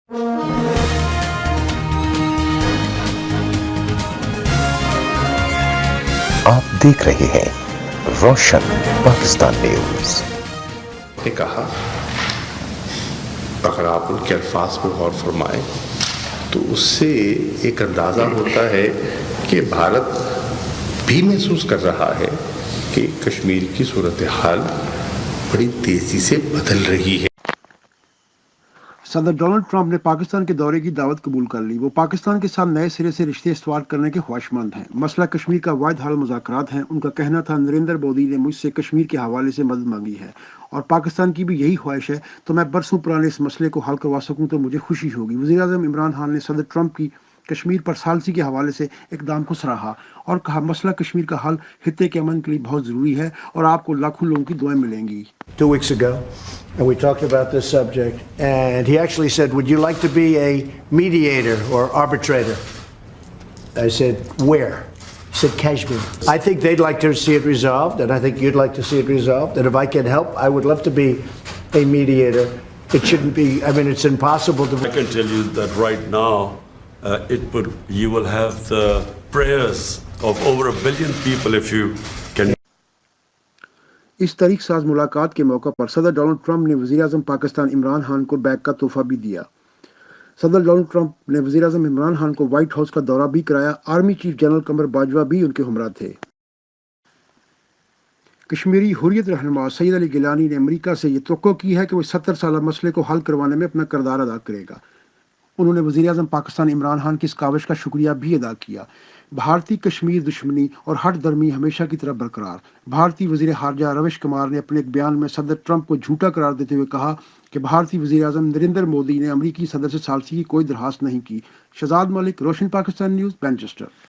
आप देख रहे हैं रोशन पाकिस्तान न्यूज। ने कहा, अगर आप उनके अल्फाज पर गौर फरमाएं तो उससे एक अंदाज़ा होता है कि भारत भी महसूस कर रहा है कि कश्मीर की सूरत हाल बड़ी तेज़ी से बदल रही है। सदर डोनाल्ड ट्रंप ने पाकिस्तान के दौरे की दावत कबूल कर ली। वो पाकिस्तान के साथ नए सिरे से रिश्ते इस्तवार करने के ख्वाहिशमंद हैं। मसला कश्मीर का वाहिद हल मुज़ाकरात हैं। उनका कहना था, नरेंद्र मोदी ने मुझसे कश्मीर के हवाले से मदद मांगी है और पाकिस्तान की भी यही ख्वाहिश है, तो मैं बरसों पुराने इस मसले को हल करवा सकूं तो मुझे खुशी होगी। वज़ीर-ए-आज़म इमरान खान ने सदर ट्रंप की कश्मीर पर सालसी के हवाले से इकदाम को सराहा और कहा, मसला कश्मीर का हल खित्ते के अमन के लिए बहुत ज़रूरी है और आपको लाखों लोगों की दुआएं मिलेंगी। 2 weeks ago, and we talked about this subject, and he actually said, would you like to be a mediator or arbitrator? I said, where? He said, Kashmir. I think they'd like to see it resolved, and I think you'd like to see it resolved, and if I can help, I would love to be a mediator. It shouldn't be, I mean, it's impossible to... I can tell you that right now, you will have the prayers of over 1 billion people if you can. इस तारीख साज मुलाकात के मौका पर सदर Donald Trump ने वज़ीर-ए-आज़म पाकिस्तान इमरान खान को बैग का तोहफा भी दिया। सदर डोनाल्ड ट्रंप ने वज़ीर-ए-आज़म इमरान खान को व्हाइट हाउस का दौरा भी कराया। आर्मी चीफ जनरल कमर बाजवा भी उनके हमरा थे। कश्मीरी हुर्रियत रहनुमा सैयद अली गिलानी ने अमेरिका से ये तवक्को की है कि वो 70 साला मसले को हल करवाने में अपना किरदार अदा करेगा। उन्होंने वज़ीर-ए-आज़म पाकिस्तान इमरान खान की इस काविश का शुक्रिया भी अदा किया। भारतीय कश्मीर दुश्मनी और हट दर्मी हमेशा की तरह बरकरार। भारतीय वज़ीर खारजा रवीश कुमार ने अपने एक बयान में सदर ट्रंप को झूठा करार देते हुए कहा कि भारतीय वज़ीर-ए-आज़म नरेंद्र मोदी ने अमरीकी सदर से सालसी की कोई दरख्वास्त नहीं की। शहजाद मलिक, रोशन पाकिस्तान न्यूज़, मैनचेस्टर।